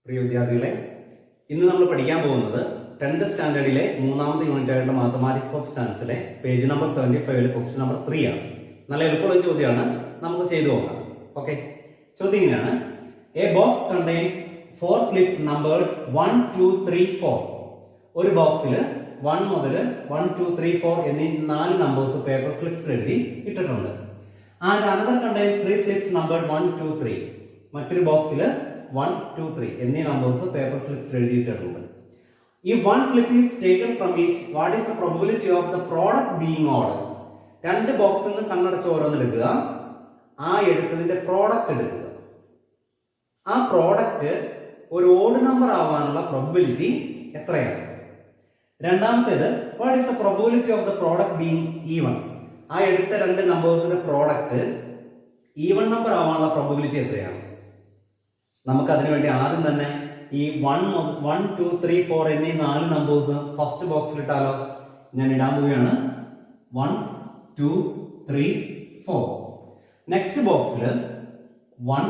പ്രിയ വിദ്യാർത്ഥികളെ, ഇന്ന് നമ്മൾ പഠിക്കാൻ പോകുന്നത് 10th സ്റ്റാൻഡേർഡിലെ മൂന്നാമത്തെ യൂണിറ്റ് ആയിട്ടുള്ള മാത്തമാറ്റിക്സ് ഓഫ് സയൻസിലെ പേജ് നമ്പർ 75 ക്വസ്റ്റ്യൻ നമ്പർ 3 ആണ്. നല്ല എളുപ്പമുള്ള ചോദ്യമാണ്, നമുക്ക് ചെയ്തു നോക്കാം. ഓക്കെ, ചോദ്യം ഇങ്ങനെയാണ്: A box contains 4 slips numbered 1, 2, 3, 4. ഒരു ബോക്സിൽ 1 മുതൽ 1, 2, 3, 4 എന്നീ 4 നമ്പേഴ്സ് പേപ്പർ സ്ലിപ്സ് എഴുതി ഇട്ടിട്ടുണ്ട്. And another contains 3 slips numbered 1, 2, 3. മറ്റൊരു ബോക്സിൽ 1, 2, 3 എന്നീ നമ്പേഴ്സ് പേപ്പർ സ്ലിപ്സ് എഴുതിയിട്ടുണ്ട്. If one slip is taken from each, what is the probability of the product being odd? രണ്ട് ബോക്സിൽ നിന്ന് കണ്ണടച്ച് ഓരോന്ന് എടുക്കുക, ആ എടുത്തതിന്റെ പ്രോഡക്റ്റ് എടുക്കുക. ആ പ്രോഡക്റ്റ് ഒരു ഓഡ് നമ്പർ ആവാനുള്ള പ്രോബബിലിറ്റി എത്രയാണ്? രണ്ടാമത്തേത്, what is the probability of the product being even? ആ എടുത്ത രണ്ട് നമ്പേഴ്സിന്റെ പ്രോഡക്റ്റ് ഈവൺ നമ്പർ ആവാനുള്ള പ്രോബബിലിറ്റി എത്രയാണ്? നമുക്ക് അതിനുവേണ്ടി ആദ്യം തന്നെ ഈ 1, 2, 3, 4 എന്നീ 4 നമ്പേഴ്സ് ഫസ്റ്റ് ബോക്സിൽ ഇട്ടാലോ? ഞാൻ ഇടാൻ പോവുകയാണ്. 1, 2, 3, 4. നെക്സ്റ്റ് ബോക്സിൽ 1,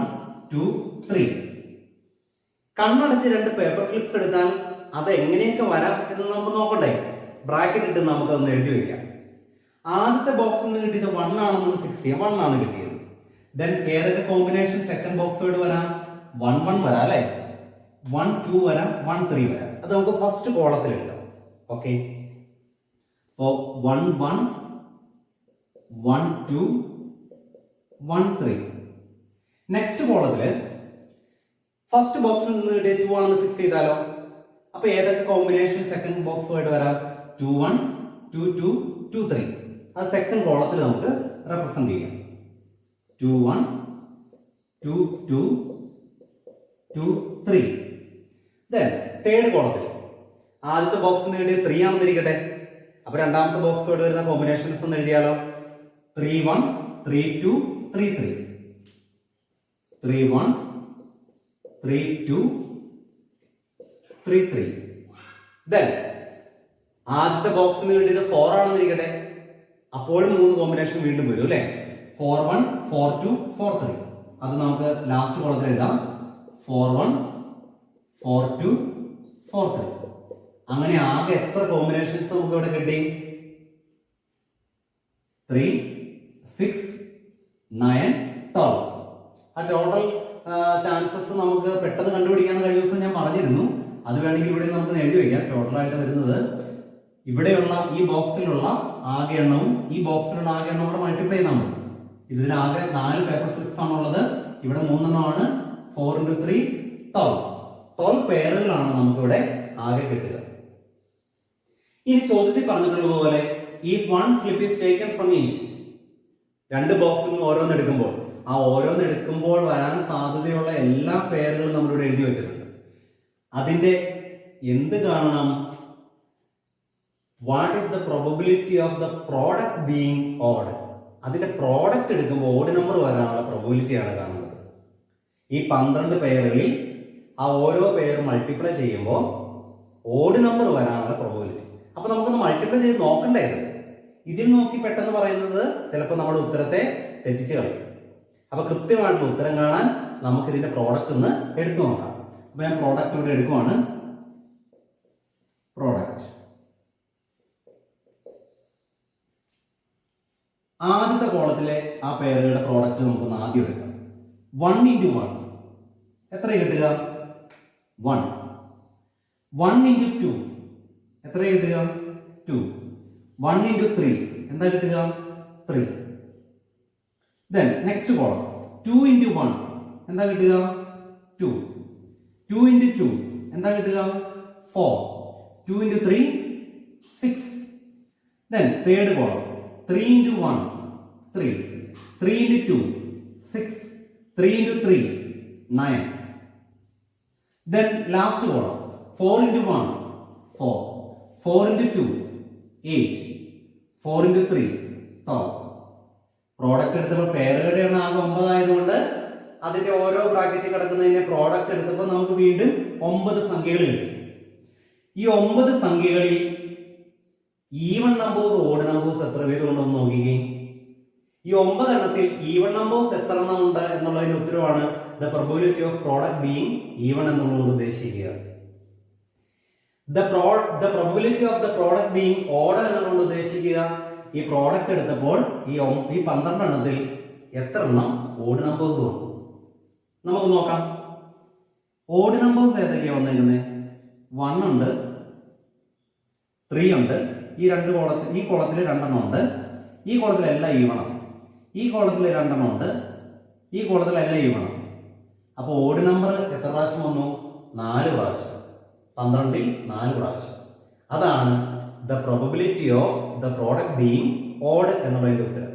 2, 3. കണ്ണടച്ച് രണ്ട് പേപ്പർ സ്ലിപ്സ് എടുത്താൽ അത് എങ്ങനെയൊക്കെ വരാം എന്ന് നമുക്ക് നോക്കണ്ടേ? ബ്രാക്കറ്റ് ഇട്ട് നമുക്ക് ഒന്ന് എഴുതി വയ്ക്കാം. ആദ്യത്തെ ബോക്സിൽ നിന്ന് കിട്ടിയത് 1 ആണെന്ന് ഫിക്സ് ചെയ്യാം. 1 ആണ് കിട്ടിയത്. ദെൻ ഏതൊക്കെ കോമ്പിനേഷൻ സെക്കൻഡ് ബോക്സോട് വരാം? 1, 1 വരാം അല്ലെ? 1, 2 വരാം, 1, 3 വരാം. അത് നമുക്ക് ഫസ്റ്റ് കോളത്തിൽ എഴുതാം. ഓക്കെ, അപ്പോ 1, 1, 1, 2, 1, 3. നെക്സ്റ്റ് കോളത്തില് ഫസ്റ്റ് ബോക്സിൽ നിന്ന് കിട്ടിയ 2 ആണെന്ന് ഫിക്സ് ചെയ്താലോ? അപ്പൊ ഏതൊക്കെ കോമ്പിനേഷൻ സെക്കൻഡ് ബോക്സുമായിട്ട് വരാം? 2, 1, 2, 2, 2, 3. അത് സെക്കൻഡ് കോളത്തിൽ നമുക്ക് റെപ്രസെന്റ് ചെയ്യാം. 2, 1, 2, 2, 2, 3. ദെൻ തേർഡ് കോളത്തിൽ ആദ്യത്തെ ബോക്സിൽ നിന്ന് കിട്ടിയ 3 ആണെന്നിരിക്കട്ടെ. അപ്പൊ രണ്ടാമത്തെ ബോക്സോട് വരുന്ന കോമ്പിനേഷൻസ് ഒന്ന് എഴുതിയാലോ? 3, 1, 3, 2, 3, 3. 3, 1, 3, 2, 3, 3. ദെൻ ആദ്യത്തെ ബോക്സിൽ നിന്ന് കിട്ടിയത് 4 ആണെന്നിരിക്കട്ടെ. അപ്പോഴും 3 കോമ്പിനേഷൻ വീണ്ടും വരും അല്ലെ? 4, 1, 4, 2, 4, 3. അത് നമുക്ക് ലാസ്റ്റ് കോളത്തിൽ എഴുതാം. 4, 1, 4, 2, 4, 3. അങ്ങനെ ആകെ എത്ര കോമ്പിനേഷൻസ് നമുക്ക് ഇവിടെ കിട്ടി? 3, 6, 9, 12. ആ ടോട്ടൽ ചാൻസസ് നമുക്ക് പെട്ടെന്ന് കണ്ടുപിടിക്കാൻ കഴിഞ്ഞ ദിവസം ഞാൻ പറഞ്ഞിരുന്നു. അത് വേണമെങ്കിൽ ഇവിടെ നമുക്ക് എഴുതി വയ്ക്കാം. ടോട്ടൽ ആയിട്ട് വരുന്നത് ഇവിടെയുള്ള ഈ ബോക്സിലുള്ള ആകെ എണ്ണവും ഈ ബോക്സിലുള്ള ആകെ എണ്ണവും കൂടെ മൾട്ടിപ്ലൈ ചെയ്താൽ മതി. ഇതിനാകെ 4 പേപ്പർ സ്ലിപ്സ് ആണുള്ളത്. ഇവിടെ 3 എണ്ണമാണ്. 4 into 3, 12. 12 പേരുകളാണ് നമുക്കിവിടെ ആകെ കിട്ടുക. ഇനി ചോദ്യത്തിൽ പറഞ്ഞിട്ടുള്ളതുപോലെ if one slip is taken from each, രണ്ട് ബോക്സിൽ നിന്ന് ഓരോന്ന് എടുക്കുമ്പോൾ ആ ഓരോന്ന് എടുക്കുമ്പോൾ വരാൻ സാധ്യതയുള്ള എല്ലാ പേരുകളും നമ്മളിവിടെ എഴുതി വെച്ചിട്ടുണ്ട്. അതിന്റെ എന്ത് കാണണം? What is the probability of the product being odd? അതിന്റെ പ്രോഡക്റ്റ് എടുക്കുമ്പോൾ ഓഡ് നമ്പർ വരാനുള്ള പ്രോബബിലിറ്റിയാണ് കാണുന്നത്. ഈ 12 പേരുകളിൽ ആ ഓരോ പേര് മൾട്ടിപ്ലൈ ചെയ്യുമ്പോൾ ഓഡ് നമ്പർ വരാനുള്ള പ്രോബബിലിറ്റി. അപ്പൊ നമുക്കൊന്ന് മൾട്ടിപ്ലൈ ചെയ്ത് നോക്കണ്ടേ? ഇതിൽ നോക്കി പെട്ടെന്ന് പറയുന്നത് ചിലപ്പോൾ നമ്മുടെ ഉത്തരത്തെ തെറ്റിച്ച് കളയും. അപ്പൊ കൃത്യമായിട്ടുള്ള ഉത്തരം കാണാൻ നമുക്ക് ഇതിന്റെ പ്രോഡക്റ്റ് ഒന്ന് എടുത്തു നോക്കാം. അപ്പൊ ഞാൻ പ്രോഡക്റ്റ് ഇവിടെ എടുക്കുവാണ്. പ്രോഡക്റ്റ് ആദ്യത്തെ കോളത്തിലെ ആ പേരുകളുടെ പ്രോഡക്റ്റ് നമുക്കൊന്ന് ആദ്യം എടുക്കാം. 1 into 1 എത്ര കിട്ടുക? 1. 1 into 2 എത്ര കിട്ടുക? 2. 1 into 3 എന്താ കിട്ടുക? 3. Then next column 2 into 1 എന്താ കിട്ടുക? 2. 2 into 2 എന്താ കിട്ടുക? 4. 2 into 3 6. Then third column 3 into 1 3. 3 into 2 6. 3 into 3 9. Then last column 4 into 1 4. 4 into 2 8. 4 into 3 12. Product എടുത്തപ്പോൾ പേരുകളുടെ എണ്ണം ആകെ 9 ആയതുകൊണ്ട് അതിന്റെ ഓരോ ബ്രാക്കറ്റിൽ കിടക്കുന്നതിന്റെ പ്രോഡക്റ്റ് എടുത്തപ്പോൾ നമുക്ക് വീണ്ടും 9 സംഖ്യകൾ കിട്ടി. ഈ 9 സംഖ്യകളിൽ ഈവൺ നമ്പേഴ്സ് ഓഡ് നമ്പേഴ്സ് എത്ര പേര് കൊണ്ടൊന്ന് നോക്കിക്കേ. ഈ 9 എണ്ണത്തിൽ ഈവൺ നമ്പേഴ്സ് എത്ര എണ്ണം ഉണ്ട് എന്നുള്ളതിന് ഉത്തരവാണ് the probability of product being even എന്നുള്ളത് ഉദ്ദേശിക്കുക. The probability of the product being odd എന്നുള്ളത് ഉദ്ദേശിക്കുക ഈ പ്രോഡക്റ്റ് എടുത്തപ്പോൾ ഈ 12 എണ്ണത്തിൽ എത്ര എണ്ണം ഓഡ് നമ്പേഴ്സ് വന്നു. നമുക്ക് നോക്കാം. ഓഡ് നമ്പേഴ്സ് ഏതൊക്കെയാണ് വന്നിരിക്കുന്നത്? 1 ഉണ്ട്, 3 ഉണ്ട്, ഈ കോളത്തിൽ 2 എണ്ണം ഉണ്ട്, ഈ കോളത്തിലെല്ലാം ഈവണാണ്, ഈ കോളത്തിൽ 2 എണ്ണം ഉണ്ട്, ഈ കോളത്തിലെല്ലാം ഈവണാണ്. അപ്പോൾ ഓഡ് നമ്പർ എത്ര പ്രാവശ്യം വന്നു? 4 പ്രാവശ്യം. 12ൽ 4 പ്രാവശ്യം. അതാണ് the probability of the product being odd എന്നുള്ളതിന്റെ ഉത്തരം.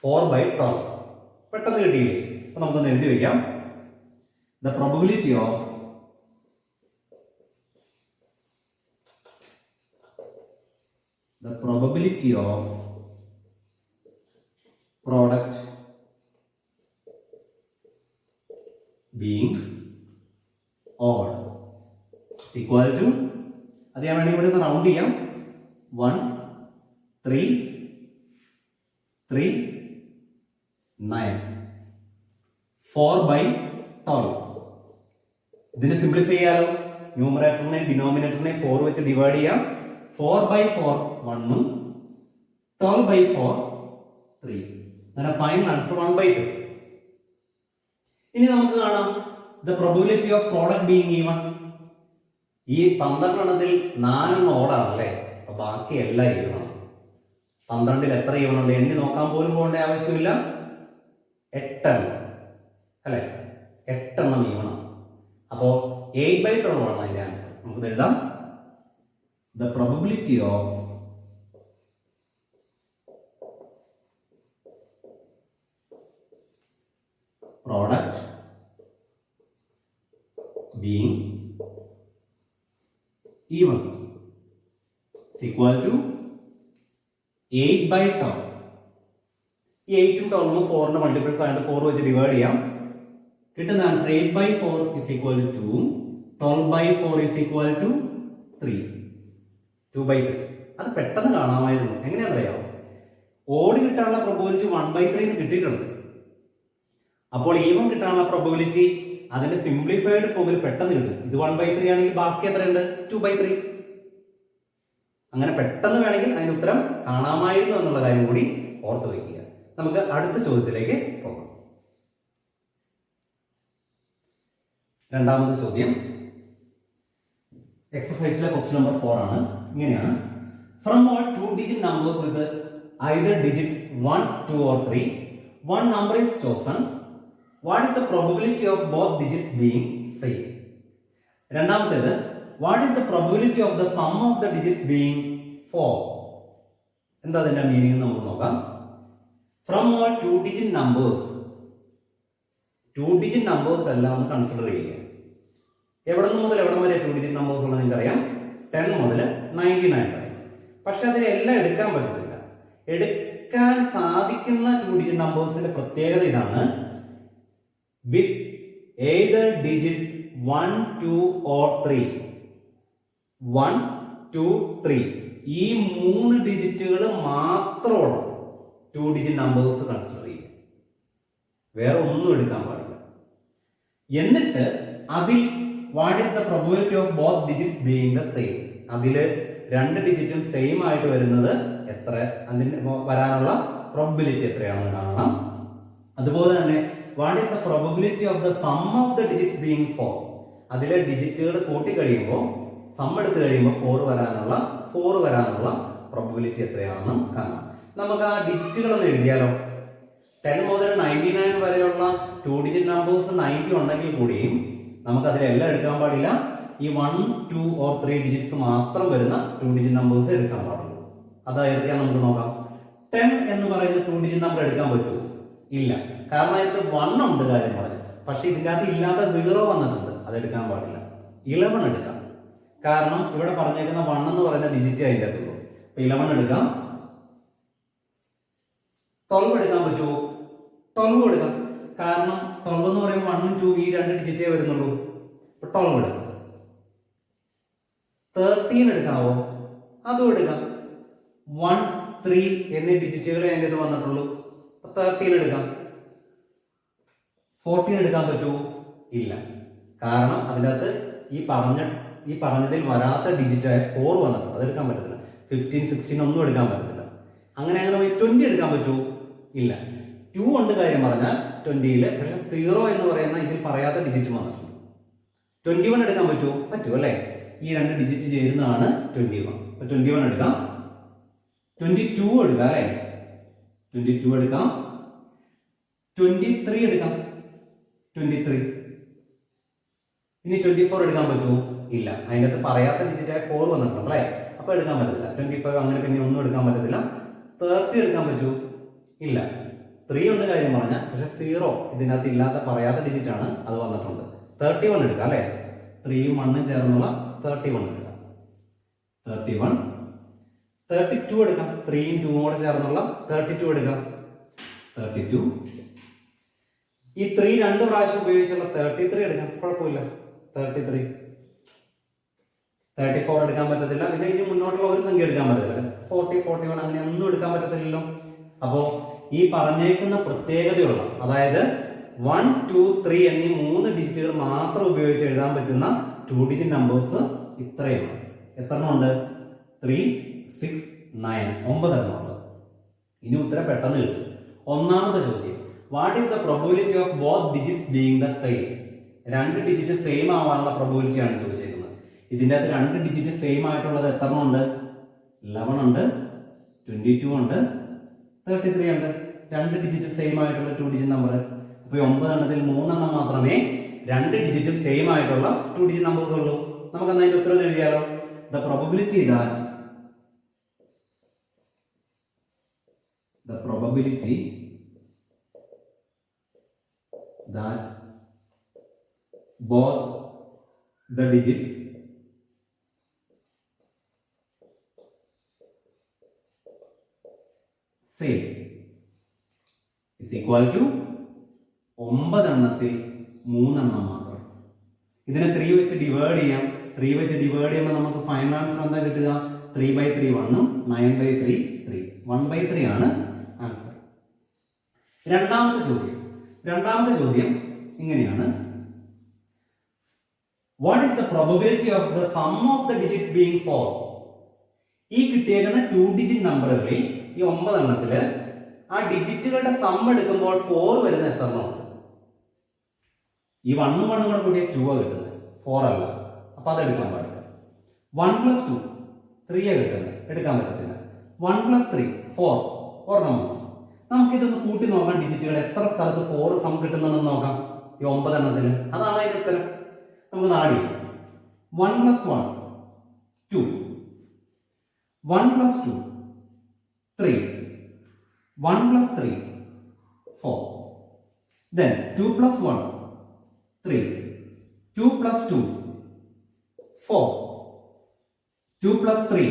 4/12. പെട്ടെന്ന് കിട്ടിയില്ലേ? അപ്പൊ നമുക്കൊന്ന് എഴുതി വെക്കാം. The probability of product being odd is equal to, അത് ഞാൻ വേണമെങ്കിൽ ഇവിടെ റൗണ്ട് ചെയ്യാം, 1 3 3 9 4/12. ഇതിനെ സിംപ്ലിഫൈ ചെയ്യാലോ. ന്യൂമറേറ്ററിനെ ഡിനോമിനേറ്ററിനെ 4 വെച്ച് ഡിവൈഡ് ചെയ്യാം. 4/4 1 ഉം 12/4 3. അങ്ങനെ ഫൈനൽ ആൻസർ 1/3. ഇനി നമുക്ക് കാണാം the probability of product being even. ഈ 12 എണ്ണത്തിൽ 4 എണ്ണം ഓടാണല്ലേ, അപ്പൊ ബാക്കി എല്ലാം ഈവണാണ്. 12ൽ എത്ര ഈവണുണ്ട് എണ്ണി നോക്കാൻ പോലും പോകേണ്ട ആവശ്യമില്ല. 8 എണ്ണം അല്ലെ, 8 എണ്ണം ഈവണം. അപ്പോ 8/12 ആണ് അതിന്റെ ആൻസർ. നമുക്ക് എഴുതാം. The probability of product being even is equal to 8/12. ഈ 8 ഉം 12 ഉം 4 ന്റെ മൾട്ടിപ്പിൾസ് ആയിട്ട് 4 വെച്ച് ഡിവൈഡ് ചെയ്യാം. കിട്ടുന്ന answer 8/4 is equal to 2, 12/4 is equal to 3, 2/3. അത് പെട്ടെന്ന് കാണാമായിരുന്നു. എങ്ങനെയാണെന്നറിയാമോ? ഓഡ് കിട്ടാനുള്ള പ്രോബബിലിറ്റി 1/3 കിട്ടിയിട്ടുണ്ട്. അപ്പോൾ ഈവൻ കിട്ടാനുള്ള പ്രോബബിലിറ്റി അതിന്റെ സിംപ്ലിഫൈഡ് ഫോമിൽ പെട്ടെന്ന് കിട്ടും. ഇത് 1/3 ആണെങ്കിൽ ബാക്കി എത്രയുണ്ട്? 2/3. അങ്ങനെ പെട്ടെന്ന് വേണമെങ്കിൽ അതിന്റെ ഉത്തരം കാണാമായിരുന്നു എന്നുള്ള കാര്യം കൂടി ഓർത്ത് വയ്ക്കുക. നമുക്ക് അടുത്ത ചോദ്യത്തിലേക്ക് പോകാം. രണ്ടാമത്തെ ചോദ്യം എക്സസൈസിലെ ക്വസ്റ്റ്യൻ നമ്പർ 4 ആണ്. ഇങ്ങനെയാണ്. From all 2-digit numbers with either digits 1, 2 or 3, one number is chosen. What is the probability of both digits being same? രണ്ടാമത്തേത്, what is the probability of the sum of the digits being 4? എന്താ അതിന്റെ meaning നമുക്ക് നോക്കാം. From all 2-digit numbers, 2-digit numbers എല്ലാം ഒന്ന് consider ചെയ്യുക. എവിടെ നിന്ന് മുതൽ എവിടെ വരെ 2-digit നമ്പേഴ്സ് ഉള്ളത് നിങ്ങൾക്കറിയാം. 10 മുതൽ 99 വരെ. പക്ഷെ അതിലെല്ലാം എടുക്കാൻ പറ്റുന്നില്ല. എടുക്കാൻ സാധിക്കുന്ന 2-digit നമ്പേഴ്സിന്റെ പ്രത്യേകത ഇതാണ്. വിത്ത് either digits 1, 2 or 3. 1, 2, 3 ഈ 3 ഡിജിറ്റുകൾ മാത്രമുള്ള 2-digit നമ്പേഴ്സ് കൺസിഡർ ചെയ്യുക. വേറെ ഒന്നും എടുക്കാൻ പാടില്ല. എന്നിട്ട് അതിൽ what is the probability of both digits being the same. അതില് 2 ഡിജിറ്റും സെയിം ആയിട്ട് വരുന്നത് എത്ര, അതിന് വരാനുള്ള പ്രോബബിലിറ്റി എത്രയാണെന്ന് കാണണം. അതുപോലെ തന്നെ what is the probability of the sum of the digits being 4. അതിലെ ഡിജിറ്റുകൾ കൂട്ടി കഴിയുമ്പോൾ സം എടുത്തു കഴിയുമ്പോൾ 4 വരാനുള്ള പ്രോബബിലിറ്റി എത്രയാണെന്നും കാണാം. നമുക്ക് ആ ഡിജിറ്റുകൾ ഒന്ന് എഴുതിയാലോ. 10 മുതൽ 99 വരെയുള്ള 2-digit നമ്പേഴ്സ് 90 ഉണ്ടെങ്കിൽ കൂടിയും നമുക്ക് അതിലെല്ലാം എടുക്കാൻ പാടില്ല. ഈ 1, 2 or 3 ഡിജിറ്റ്സ് മാത്രം വരുന്ന 2-digit നമ്പേഴ്സ് എടുക്കാൻ പാടുള്ളൂ. അതായത് നമുക്ക് നോക്കാം. 10 എന്ന് പറയുന്ന 2-digit നമ്പർ എടുക്കാൻ പറ്റുമോ? ഇല്ല. കാരണം അതിനകത്ത് 1 ഉണ്ട് കാര്യം പറഞ്ഞു. പക്ഷെ ഇതിൻ്റെ അകത്ത് ഇല്ലാത്ത 0 വന്നിട്ടുണ്ട്, അത് എടുക്കാൻ പാടില്ല. 11 എടുക്കാം. കാരണം ഇവിടെ പറഞ്ഞേക്കുന്ന 1 എന്ന് പറയുന്ന ഡിജിറ്റ് അതിൻ്റെ അകത്തുള്ളൂ. അപ്പൊ 11 എടുക്കാം. 12 എടുക്കാൻ പറ്റുമോ? 12 എടുക്കാം. കാരണം 12 എന്ന് പറയുമ്പോൾ 1, 2 ഈ 2 ഡിജിറ്റേ വരുന്നുള്ളൂ. അപ്പൊ 12 എടുക്കാം. 13 എടുക്കാവോ? അതും എടുക്കാം. 1, 3 എന്നീ ഡിജിറ്റുകളെ അതിൻ്റെ ഇത് വന്നിട്ടുള്ളൂ. 13 എടുക്കാം. 14 എടുക്കാൻ പറ്റുമോ? ഇല്ല. കാരണം അതിനകത്ത് ഈ പറഞ്ഞതിൽ വരാത്ത ഡിജിറ്റായ 4 വന്നിട്ടുണ്ട്, അതെടുക്കാൻ പറ്റത്തില്ല. 15, 16 ഒന്നും എടുക്കാൻ പറ്റത്തില്ല. അങ്ങനെ 20 എടുക്കാൻ പറ്റുമോ? ഇല്ല. 2 ഉണ്ട് കാര്യം പറഞ്ഞാൽ 20-ല്, പക്ഷെ 0 എന്ന് പറയുന്ന ഇതിൽ പറയാത്ത ഡിജിറ്റ് വന്നിട്ടുണ്ട്. 21 എടുക്കാൻ പറ്റുമോ? പറ്റും അല്ലേ? ഈ 2 ഡിജിറ്റ് ചേരുന്നതാണ് 21. അപ്പൊ 21 എടുക്കാം. 22 എടുക്കാം അല്ലേ? 22 എടുക്കാം. 23 എടുക്കാം. 23. ഇനി 24 എടുക്കാൻ പറ്റുമോ? ഇല്ല. അതിൻ്റെ അകത്ത് പറയാത്ത ഡിജിറ്റായ 4 വന്നിട്ടുണ്ട് അല്ലേ? അപ്പൊ എടുക്കാൻ പറ്റത്തില്ല. 25 അങ്ങനെ പിന്നെ ഒന്നും എടുക്കാൻ പറ്റത്തില്ല. 30 എടുക്കാൻ പറ്റുമോ? ഇല്ല. 3 ഉണ്ട് കാര്യം പറഞ്ഞാൽ, പക്ഷെ 0 ഇതിനകത്ത് ഇല്ലാത്ത പറയാത്ത ഡിജിറ്റ് ആണ്, അത് വന്നിട്ടുണ്ട്. 31 എടുക്കാം അല്ലെ? 3ഉം 1ഉം ചേർന്നുള്ള 31 എടുക്കാം. 31. 32 എടുക്കാം. 3ഉം 2ഉം കൂടെ ചേർന്നുള്ള 32 എടുക്കാം. 32. ഈ 3 2 പ്രാവശ്യം ഉപയോഗിച്ചുള്ള 33 എടുക്കാം. കുഴപ്പമില്ല. 33. 34 എടുക്കാൻ പറ്റത്തില്ല. പിന്നെ ഇനി മുന്നോട്ടുള്ള ഒരു സംഖ്യ എടുക്കാൻ പറ്റത്തില്ല. 40, 41 അങ്ങനെ ഒന്നും എടുക്കാൻ പറ്റത്തില്ലല്ലോ. അപ്പോ ഈ പറഞ്ഞേക്കുന്ന പ്രത്യേകതയുള്ള, അതായത് 1, 2, 3 എന്നീ 3 ഡിജിറ്റുകൾ മാത്രം ഉപയോഗിച്ച് എഴുതാൻ പറ്റുന്ന 2 ഡിജിറ്റ് നമ്പേഴ്സ് ഇത്രയാണ്. എത്ര ഉണ്ട്? 3, 6, 9. 9 എണ്ണമുണ്ട്. ഇനി ഉത്തരം പെട്ടെന്ന് കിട്ടും. ഒന്നാമത്തെ ചോദ്യം, what is the probability of both digits being the same? 2 digit same ആവാനുള്ള പ്രോബബിലിറ്റി ആണ് ചോദിച്ചേക്കുന്നത്. ഇതിൻ്റെ അകത്ത് 2 ഡിജിറ്റ് സെയിം ആയിട്ടുള്ളത് എത്ര ഉണ്ട്? 11 ഉണ്ട്, 22 ഉണ്ട്, 33 ഉണ്ട്. 2 ഡിജിറ്റ് സെയിം ആയിട്ടുള്ള 2 ഡിജിറ്റ് നമ്പർ. അപ്പൊ 9 എണ്ണത്തിൽ 3 എണ്ണം മാത്രമേ 2 ഡിജിറ്റും സെയിം ആയിട്ടുള്ള 2 ഡിജിറ്റ് നമ്പേഴ്സ് ഉള്ളൂ. നമുക്ക് അതിന്റെ ഉത്തരം എഴുതിയാലോ? The probability that both the digits same is equal to 9 എണ്ണത്തിൽ 3 എണ്ണം മാത്രം. ഇതിനെ 3 വെച്ച് ഡിവൈഡ് ചെയ്യാം. 3 വെച്ച് ഡിവൈഡ് ചെയ്യുമ്പോൾ നമുക്ക് ഫൈനൽ ആൻസർ എന്താ കിട്ടുക? 3/3 1ഉം 9/3 3. 1/3 ആണ് ആൻസർ. രണ്ടാമത്തെ ചോദ്യം ഇങ്ങനെയാണ്. What is the probability of the sum of the digits being 4? ഈ കിട്ടിയേക്കുന്ന 2 ഡിജിറ്റ് നമ്പറുകളിൽ ഈ 9 എണ്ണത്തില് ആ ഡിജിറ്റുകളുടെ സം എടുക്കുമ്പോൾ 4 വരുന്ന എത്ര എണ്ണമുണ്ട്? ഈ 1 1 കൂടെ കൂടിയ 2 ആ കിട്ടുന്നത്, 4 അല്ല. അപ്പൊ അത് എടുക്കാൻ പാടില്ല. 1 + 2 3 ആ കിട്ടുന്നത്, എടുക്കാൻ പറ്റത്തില്ല. 1 + 3 4 ഒരെണ്ണം. നമുക്കിതൊന്ന് കൂട്ടി നോക്കാം. ഡിജിറ്റുകൾ എത്ര സ്ഥലത്ത് 4 സം കിട്ടുന്നുണ്ടെന്ന് നോക്കാം. ഈ 9 എണ്ണത്തില്. അതാണ് അതിന്റെ ഉത്തരം. നമുക്ക് നാടി 1 + 1 2, 1 + 2 3, 1 + 3 4, then 2 + 1 3, 2 + 2 4, 2 + 3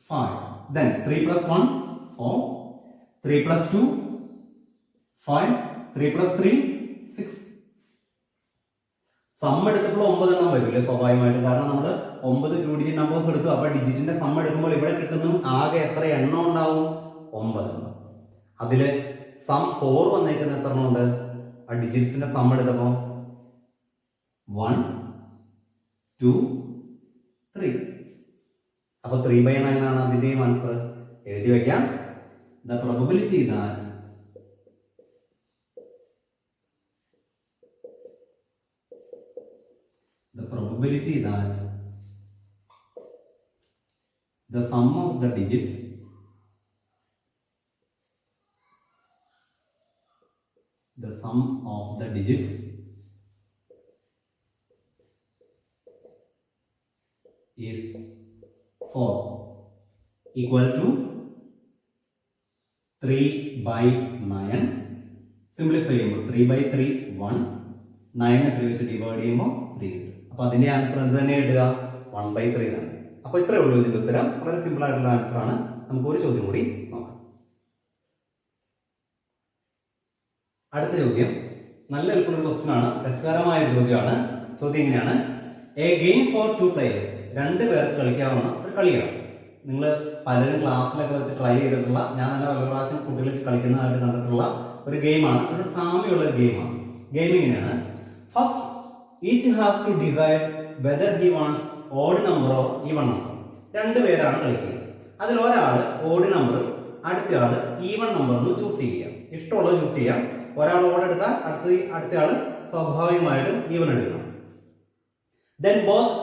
5, then 3 + 1 4, 3 + 2 5, 3 + 3 6. സം എടുത്തപ്പോൾ 9 എണ്ണം വരില്ലേ സ്വാഭാവികമായിട്ട്. കാരണം നമ്മൾ 9 2 ഡിജിറ്റ് നമ്പേഴ്സ് എടുത്തു. അപ്പൊ ഡിജിറ്റിന്റെ സം എടുക്കുമ്പോൾ ഇവിടെ കിട്ടുന്നു ആകെ എത്ര എണ്ണം ഉണ്ടാവും? 9 എണ്ണം. അതില് സം 4 വന്നേക്കുന്ന എത്ര എണ്ണം ഉണ്ട്? ആ ഡിജിറ്റ്സിന്റെ സം എടുത്തപ്പോ 1 2 3. അപ്പൊ 3/9 ആണ് അതിന്റെയും ആൻസർ. എഴുതി വെക്കാം. The probability that the sum of the digits is 4 equal to 3/9. Simplify ചെയ്യുമ്പോൾ 3/3 1, 9 3 വെച്ച് ഡിവൈഡ് ചെയ്യുമ്പോൾ 3 കിട്ടും. അപ്പൊ അതിന്റെ ആൻസർ എന്ത് തന്നെ ഇടുക? 1/3 ആണ്. അപ്പൊ ഇത്രേ ഉള്ളൂ ഇതിന്റെ ഉത്തരം. വളരെ സിമ്പിൾ ആയിട്ടുള്ള ആൻസർ ആണ്. നമുക്ക് ഒരു ചോദ്യം കൂടി നോക്കാം. അടുത്ത ചോദ്യം നല്ല എളുപ്പമുള്ള ക്വസ്റ്റ്യൻ ആണ്. രസകരമായ ചോദ്യമാണ്. ചോദ്യം ഇങ്ങനെയാണ്. A game four 2 players. 2 പേർക്ക് കളിക്കാവുന്ന ഒരു കളിയാണ്. നിങ്ങൾ പലരും ക്ലാസ്സിലൊക്കെ വെച്ച് ട്രൈ ചെയ്തിട്ടുള്ള, ഞാൻ തന്നെ പല പ്രാവശ്യം കുട്ടികൾ കളിക്കുന്നതായിട്ട് കണ്ടിട്ടുള്ള ഒരു ഗെയിമാണ്. അതൊരു സാമ്യമുള്ള ഒരു ഗെയിമാണ്. ഗെയിം ഇങ്ങനെയാണ്: first each has to decide whether he wants odd number or even number. രണ്ടുപേരാണ് കളിക്കുക. അതിൽ ഒരാൾ ഓഡ് നമ്പർ, അടുത്ത ആള് ഈവൺ നമ്പർ എന്ന് ചൂസ് ചെയ്യാം. ഇഷ്ടമുള്ളത് ചൂസ് ചെയ്യാം. ഒരാൾ ഓഡ് എടുത്താൽ അടുത്ത ആള് സ്വാഭാവികമായിട്ടും ഈവൺ എടുക്കണം. Then both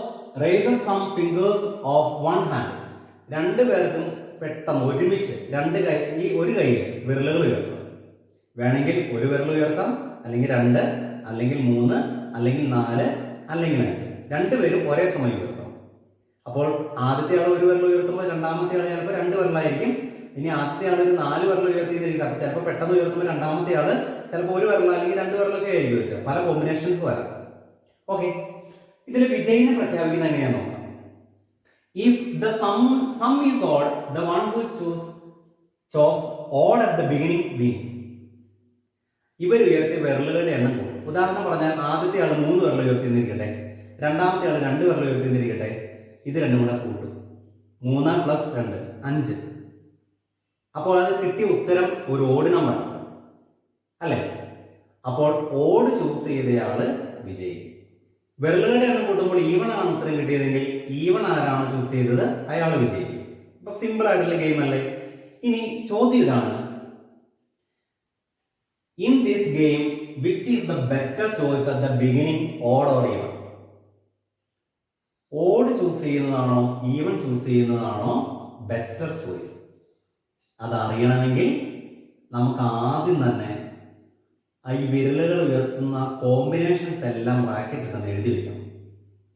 raise some fingers of one hand. രണ്ടുപേർക്കും പെട്ടെന്ന് ഒരുമിച്ച് ഒരു കൈയിൽ വിരലുകൾ ഉയർത്താം. വേണമെങ്കിൽ ഒരു വിരൽ ഉയർത്താം, അല്ലെങ്കിൽ 2, അല്ലെങ്കിൽ 3, അല്ലെങ്കിൽ 4, അല്ലെങ്കിൽ 5. രണ്ടുപേരും ഒരേ സമയം ഉയർത്താം. അപ്പോൾ ആദ്യത്തെ ആൾ ഒരു വിരൽ ഉയർത്തുമ്പോൾ രണ്ടാമത്തെ ആൾ ചിലപ്പോൾ 2 വിരലായിരിക്കും. ഇനി ആദ്യത്തെ ആൾ ഒരു 4 വിരൽ ഉയർത്തിയിരിക്കും. അപ്പൊ ചിലപ്പോൾ പെട്ടെന്ന് ഉയർത്തുമ്പോൾ രണ്ടാമത്തെ ആള് ചിലപ്പോൾ ഒരു വിരൽ അല്ലെങ്കിൽ 2 വിരലൊക്കെ ആയിരിക്കും ഉയർത്തുക. പല കോമ്പിനേഷൻസ് വരാം. ഓക്കെ, ഇതിൽ വിജയിനെ പ്രഖ്യാപിക്കുന്നത് എങ്ങനെയാണെന്ന് നോക്കാം. If the sum is odd, the one who chose odd at the beginning wins. ഇവർ ഉയർത്തിയ വിരലുകളുടെ എണ്ണം കൂടും. ഉദാഹരണം പറഞ്ഞാൽ ആദ്യത്തെ ആൾ 3 വിരൽ ഉയർത്തിയിരിക്കട്ടെ, രണ്ടാമത്തെ ആൾ 2 വിരൽ ഉയർത്തിയിരിക്കട്ടെ. ഇത് രണ്ടും കൂടെ കൂട്ടും. 3 + 2 5. അപ്പോൾ അത് കിട്ടിയ ഉത്തരം ഒരു ഓഡ് നമ്പറാണ് അല്ലെ? അപ്പോൾ ഓഡ് ചൂസ് ചെയ്തയാള് വിജയി. വിരലുകളുടെ എണ്ണം കൂട്ടുമ്പോൾ ഈവൺ ആണ് ഉത്തരം കിട്ടിയതെങ്കിൽ ഈവൺ ആരാണ് ചൂസ് ചെയ്തത് അയാൾ വിജയിക്കും. അപ്പൊ സിമ്പിൾ ആയിട്ടുള്ള ഗെയിം അല്ലേ? ഇനി ചോദ്യം ഇതാണ്: in this game which is the better choice at the beginning, odd or even? Odd choose ചെയ്യുന്നതാണോ ഈവൺ ചൂസ് ചെയ്യുന്നതാണോ ബെറ്റർ ചോയ്സ്? അതറിയണമെങ്കിൽ നമുക്ക് ആദ്യം തന്നെ ഈ വിരലുകൾ ഉയർത്തുന്ന കോമ്പിനേഷൻസ് എല്ലാം ബ്രാക്കറ്റ് ഇട്ടെന്ന് എഴുതി വെക്കണം.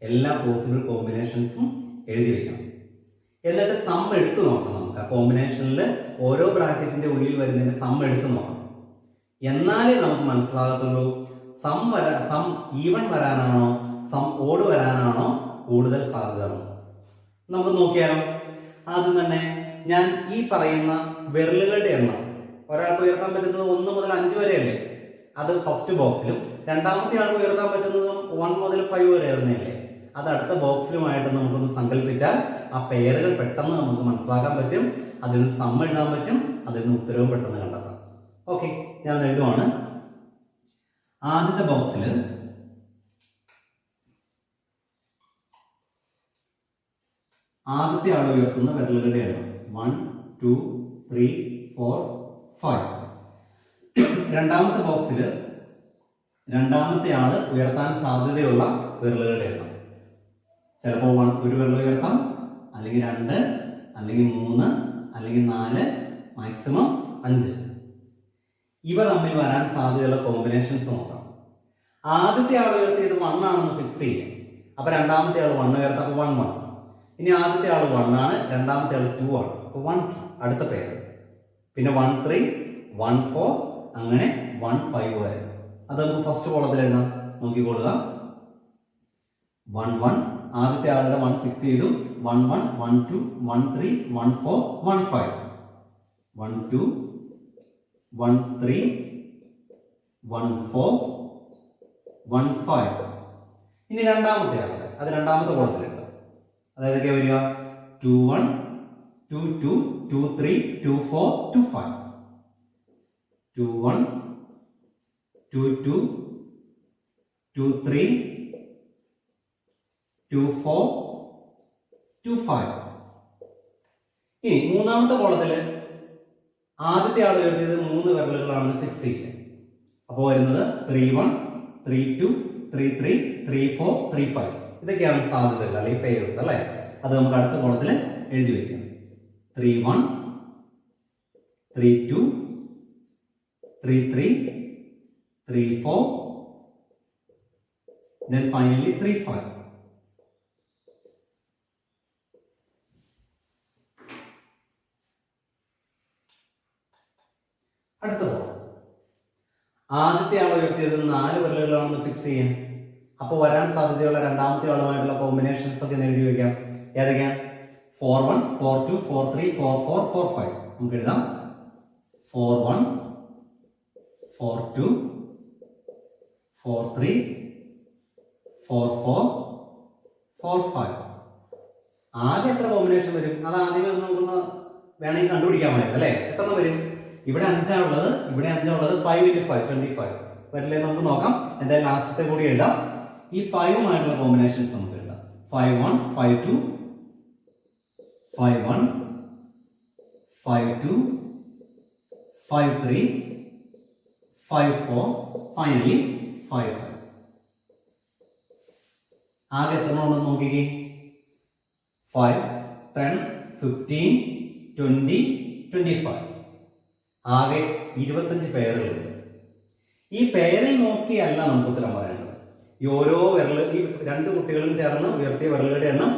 എല്ലാ പോസിബിൾ കോമ്പിനേഷൻസും എഴുതി വെക്കണം. എന്നിട്ട് സം എടുത്തു നോക്കണം. നമുക്ക് ആ കോമ്പിനേഷനിൽ ഓരോ ബ്രാക്കറ്റിന്റെ ഉള്ളിൽ വരുന്നതിന്റെ സം എടുത്തു നോക്കണം. എന്നാലേ നമുക്ക് മനസ്സിലാകത്തുള്ളൂ സം ഈവൺ വരാനാണോ സം ഓഡ് വരാനാണോ കൂടുതൽ സാധ്യത. നമുക്ക് നോക്കിയാലോ? ആദ്യം തന്നെ ഞാൻ ഈ പറയുന്ന വിരലുകളുടെ എണ്ണം ഒരാൾക്ക് ഉയർത്താൻ പറ്റുന്നത് 1 മുതൽ 5 വരെയല്ലേ? അത് ഫസ്റ്റ് ബോക്സിലും രണ്ടാമത്തെ ആൾക്ക് ഉയർത്താൻ പറ്റുന്നതും 1 മുതൽ 5 വരെ ആയിരുന്നല്ലേ? അത് അടുത്ത ബോക്സിലുമായിട്ട് നമുക്കൊന്ന് സങ്കല്പിച്ചാൽ ആ പേരുകൾ പെട്ടെന്ന് നമുക്ക് മനസ്സിലാക്കാൻ പറ്റും. അതിൽ നിന്ന് സം എഴുതാൻ പറ്റും. അതിൽ നിന്ന് ഉത്തരവും പെട്ടെന്ന് കണ്ടെത്താം. ഓക്കെ, ഞാൻ എഴുതുവാണ്. ആദ്യത്തെ ബോക്സിൽ ആദ്യത്തെ ആൾ ഉയർത്തുന്ന വിരലുകളുടെ എണ്ണം 1, 2, 3, 4, 5. രണ്ടാമത്തെ ബോക്സിൽ രണ്ടാമത്തെ ആള് ഉയർത്താൻ സാധ്യതയുള്ള വിരലുകളുടെ എണ്ണം ചിലപ്പോൾ ഒരു വിരൽ ഉയർത്താം, അല്ലെങ്കിൽ 2, അല്ലെങ്കിൽ 3, അല്ലെങ്കിൽ 4, മാക്സിമം 5. ഇവ തമ്മിൽ വരാൻ സാധ്യതയുള്ള കോമ്പിനേഷൻസ് നോക്കാം. ആദ്യത്തെ ആൾ ഉയർത്തിയത് 1 ആണെന്ന് ഫിക്സ് ചെയ്യാം. അപ്പൊ രണ്ടാമത്തെ ആൾ 1 ഉയർത്താം. അപ്പൊ 1, 1. ഇനി ആദ്യത്തെ ആൾ 1 ആണ്, രണ്ടാമത്തെ ആൾ 2 ആണ്. അപ്പൊ 1, 2 അടുത്ത പേര്. പിന്നെ 1, 3, 1, 4, അങ്ങനെ 1, 5 വരെ. അത് നമുക്ക് ഫസ്റ്റ് കോളത്തിൽ എഴുതാം. നോക്കിക്കൊള്ളുക. 1, 1 ആദ്യത്തെ ആളുടെ 1 ഫിക്സ് ചെയ്തു. 1, 1, 1, 2, 1, 3, 1, 4, 1, 5. 1, 2, 1, 3, 1, 4, 1, 5. ഇനി രണ്ടാമത്തെ ആളുടെ അത് രണ്ടാമത്തെ കോളത്തിൽ എഴുതാം. അതായത് വരിക 2, 1, 2, 2, 2, 3, 2, 4, 2, 5. 2, 1, 2, 2, 2, 3, 2, 4, 2, 5. ഇനി മൂന്നാമത്തെ കോളത്തില് ആദ്യത്തെ ആൾ ഉയർത്തിയത് 3 വിരലുകളാണെന്ന് ഫിക്സ് ചെയ്യുക. അപ്പോൾ വരുന്നത് 3, 1, 3, 2, 3, 3, 3, 4, 3, 5. ഇതൊക്കെയാണ് സാധ്യതകൾ അല്ലെങ്കിൽ പേഴ്സ് അല്ലെ? അത് നമുക്ക് അടുത്ത കോളത്തിൽ എഴുതി വെക്കാം. 3, 1, 3, 2, 3, 3, 3, 4, then finally 3, 5. അടുത്ത കോളം ആദ്യത്തെ ആൾ ഉയർത്തിയത് 4 വിരലുകളാണെന്ന് ഫിക്സ് ചെയ്യാം. അപ്പോൾ വരാൻ സാധ്യതയുള്ള രണ്ടാമത്തെ ആളുമായിട്ടുള്ള കോമ്പിനേഷൻസ് ഒക്കെ എഴുതി വെക്കാം. ഏതൊക്കെയാണ്? 4, 1, 4, 2, 4, 3, 4, 4, 4, 5. നമുക്ക് എഴുതാം 4, 1, 4, 2, 4, 3, 4, 4, 4, 5. ആകെ എത്ര കോമ്പിനേഷൻ വരും? അത് ആദ്യമേ നമുക്കൊന്ന് വേണമെങ്കിൽ കണ്ടുപിടിക്കാമായിരുന്നു അല്ലേ? എത്ര വരും? ഇവിടെ 5 ഉള്ളത്, ഇവിടെ 5 ഉള്ളത്. 5 × 5 25 വരില്ലേ? നമുക്ക് നോക്കാം. എന്തായാലും ലാസ്റ്റത്തെ കൂടി എഴുതാം. ഈ 5ഉമായിട്ടുള്ള കോമ്പിനേഷൻസ് നമുക്ക് എഴുതാം. 5 1 5 2 5 1 5 2 5 3 5 4 ഫൈനലി 5 5. ആകെ എത്ര ഉണ്ടെന്ന് നോക്കിക്കേ. 5 10 15 20 25. ആകെ 25 പേരുകളുണ്ട്. ഈ പേരിൽ നോക്കിയല്ല നമുക്ക് ഉത്തരം പറയേണ്ടത്. ഈ ഓരോ വിരൽ, ഈ 2 കുട്ടികളും ചേർന്ന് ഉയർത്തിയ വിരലുകളുടെ എണ്ണം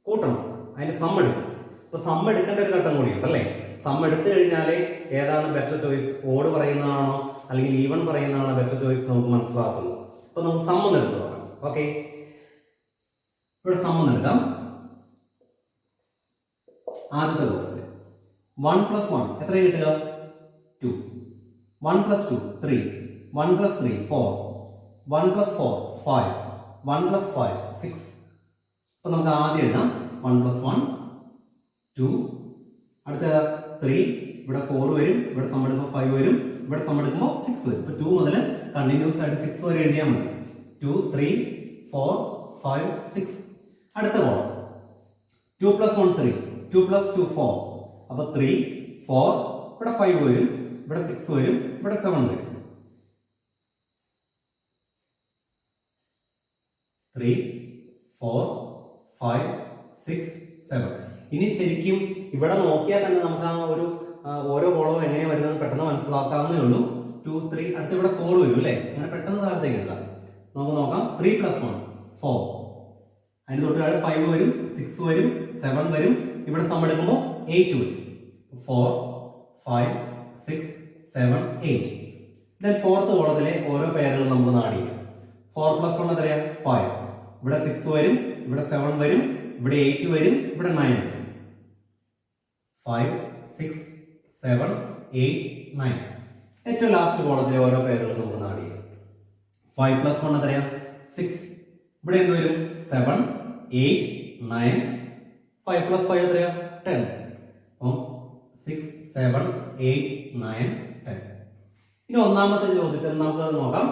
കൂട്ടണം. അതിന്റെ സം എടുക്കും. അപ്പൊ സം എടുക്കേണ്ട ഒരു ഘട്ടം കൂടിയുണ്ട് അല്ലേ? സം എടുത്തു കഴിഞ്ഞാലേ ഏതാണ് ബെറ്റർ ചോയ്സ്, ഓഡ് പറയുന്നതാണോ അല്ലെങ്കിൽ ഈവൺ പറയുന്നതാണോ ബെറ്റർ ചോയ്സ് നമുക്ക് മനസ്സിലാക്കുന്നു. അപ്പൊ നമുക്ക് സം എടുത്തു നോക്കാം. ഓക്കെ, ഇവിടെ സം എടുക്കാം. ആദ്യത്തെ കൂട്ടത്തില് 1 + 1 എത്ര കിട്ടുക? 2. 1 + 2 3. 1 + 3 4. 1 + 4 5. 1 + 5 6. അപ്പൊ നമുക്ക് ആദ്യം എഴുതാം 1 + 1 2. അടുത്ത 3. ഇവിടെ 4 വരും. ഇവിടെ സം എടുക്കുമ്പോൾ 5 വരും. ഇവിടെ സം എടുക്കുമ്പോൾ 6 വരും. ഇപ്പൊ 2 മുതൽ കണ്ടിന്യൂസ് ആയിട്ട് 6 വരെ എഴുതിയാൽ മതി. 2 3 4 5 6. അടുത്ത കോളം 2 + 1 3. 2 + 2 4. അപ്പൊ 3 4. ഇവിടെ 5 വരും. ഇവിടെ 6 വരും. ഇവിടെ 7 വരും. 3 4 5 6 7. ഇനി ശരിക്കും ഇവിടെ നോക്കിയാൽ തന്നെ നമുക്ക് ആ ഒരു ഓരോ കോളവും എങ്ങനെ വരുന്നത് പെട്ടെന്ന് മനസ്സിലാക്കാവുന്നേ ഉള്ളൂ. 2 3. അടുത്ത് ഇവിടെ 4 വരും അല്ലേ? അങ്ങനെ പെട്ടെന്ന് താഴത്തേക്ക് എഴുതാം. നമുക്ക് നോക്കാം. 3 + 1 4. അതിന് തൊട്ട് 5 വരും, 6 വരും, 7 വരും. ഇവിടെ സം എടുക്കുമ്പോൾ 8 വരും. 4 5 6 7 8. ദെൻ ഫോർത്ത് കോളത്തിലെ ഓരോ പേരുകളും നമുക്ക് നാടി. 4 + 1 എത്രയാ? 5. ഇവിടെ 6 വരും, ഇവിടെ 7 വരും, ഇവിടെ 8 വരും, ഇവിടെ 9 വരും. 5 6 7 8 9. ഏറ്റവും ലാസ്റ്റ് കോളത്തിലെ ഓരോ പേരുകളും നമുക്ക് നാടി. 5 + 1 എത്രയാ? 6. ഇവിടെ എന്ത് വരും? 7 8 9. 5 + 5 എത്രയാ? 10. അപ്പം 6 7 8 9 10. ഇനി ഒന്നാമത്തെ ചോദ്യത്തിൽ നമുക്ക് നോക്കാം.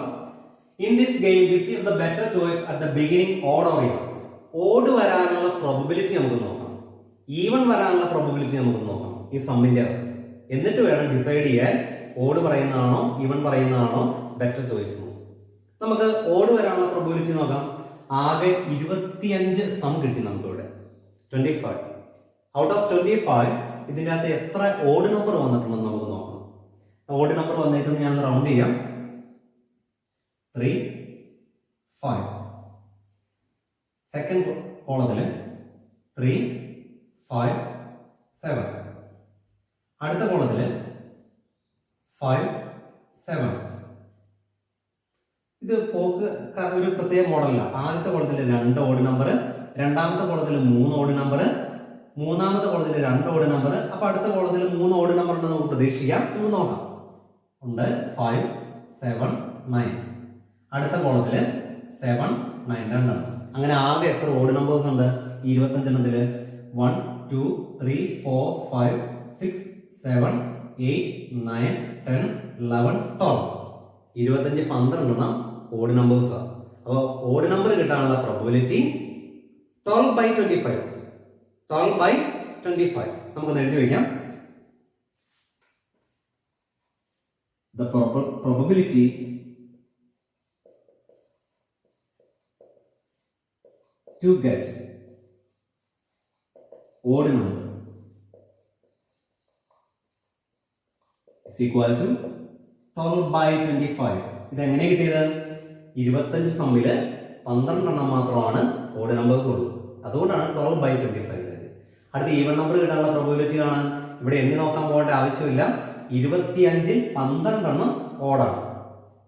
In this game, which is the better choice at the beginning, odd or even? Odd വരാനുള്ള പ്രോബബിലിറ്റി നമുക്ക് നോക്കാം. ഈവൺ വരാനുള്ള പ്രോബബിലിറ്റി നമുക്ക് നോക്കാം ഈ സമ്മിന്റെ. എന്നിട്ട് വേണം ഡിസൈഡ് ചെയ്യാൻ ഓഡ് പറയുന്നതാണോ ഈവൺ പറയുന്നതാണോ ബെറ്റർ ചോയ്സ്. നമുക്ക് ഓഡ് വരാനുള്ള പ്രോബബിലിറ്റി നോക്കാം. ആകെ 25 സം കിട്ടി നമുക്ക് ഇവിടെ. 25. ഔട്ട് ഓഫ് 25 ഇതിന്റെ അകത്ത് എത്ര ഓഡ് നമ്പർ വന്നിട്ടുണ്ടെന്ന് നമുക്ക് നോക്കണം. ഓഡ് നമ്പർ വന്നേക്കുന്നത് ഞാൻ റൗണ്ട് ചെയ്യാം. 3 5. സെക്കൻഡ് കോളത്തില് 3 5 7. അടുത്ത കോളത്തില് 5 7. ഇത് പോക്ക് ഒരു പ്രത്യേക മോഡലല്ല. ആദ്യത്തെ കോളത്തിൽ 2 ഓഡ് നമ്പർ, രണ്ടാമത്തെ കോളത്തിൽ 3 ഓഡ് നമ്പർ, മൂന്നാമത്തെ കോളത്തിൽ 2 ഓഡ് നമ്പർ. അപ്പൊ അടുത്ത കോളത്തിൽ 3 ഓഡ് നമ്പർ ഉണ്ടെന്ന് നമുക്ക് പ്രതീക്ഷിക്കാം. നമുക്ക് നോക്കാം. ഉണ്ട് 5 7 9. അടുത്ത കോളത്തില് 7 9 രണ്ടെണ്ണം. അങ്ങനെ ആകെ എത്ര ഓഡ് നമ്പേഴ്സ് ഉണ്ട്? 25 എണ്ണത്തില് 1 2 3 4 5 6 7 8 9 10 11 12. 25 12 എണ്ണം ഓഡ് നമ്പേഴ്സ് ആണ്. അപ്പോൾ ഓഡ് നമ്പർ കിട്ടാനുള്ള പ്രോബബിലിറ്റി 12/25. 12/25 നമുക്ക് എഴുതി വയ്ക്കാം. The probability to get odd number is equal to 12/25. ഇത് എങ്ങനെ കിട്ടിയത്? 25 സമ്മില് 12 എണ്ണം മാത്രമാണ് ഓഡ് നമ്പേഴ്സ് ഉള്ളൂ. അതുകൊണ്ടാണ് 12/25. അടുത്ത ഈവൺ നമ്പർ കിട്ടാനുള്ള പ്രോബബിലിറ്റി കാണാൻ ഇവിടെ എണ്ണി നോക്കാൻ പോകേണ്ട ആവശ്യമില്ല. 25-ൽ 12 എണ്ണം ഓടാണ്.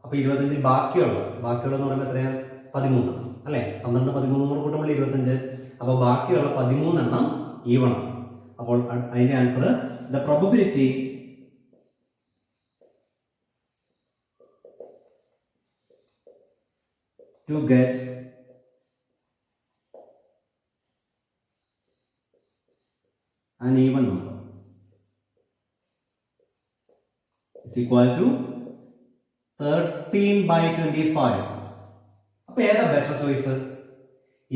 അപ്പൊ 25-ൽ ബാക്കിയുള്ളതെന്ന് പറയുമ്പോൾ എത്രയാണ്? 13 അല്ലെ? 12 13 കൂടെ കൂട്ടുമ്പോൾ 25. അപ്പൊ ബാക്കിയുള്ള 13 എണ്ണം ഈവൺ ആണ്. അപ്പോൾ അതിന്റെ answer the probability to get an even number is equal to 13/25. അപ്പൊ ഏതാ ബെറ്റർ ചോയ്സ്?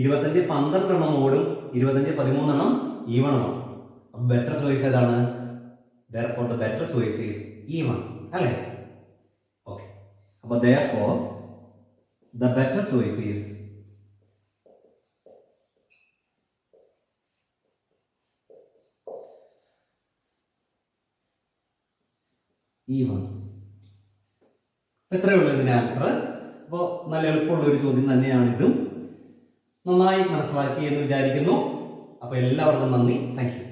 25 12 എണ്ണം ഓടും, 25 13 എണ്ണം ഈവണമാണ്. അപ്പൊ ബെറ്റർ ചോയ്സ് ഏതാണ്? therefore the better choice is even, അല്ലേ? ഓക്കെ, അപ്പൊ therefore the better choice is even. എത്രയേ ഉള്ളൂ ഇതിന്റെ ആൻസർ. അപ്പോൾ നല്ല എളുപ്പമുള്ള ഒരു ചോദ്യം തന്നെയാണ് ഇതും. നന്നായി മനസ്സിലാക്കി എന്ന് വിചാരിക്കുന്നു. അപ്പൊ എല്ലാവർക്കും നന്ദി. Thank you.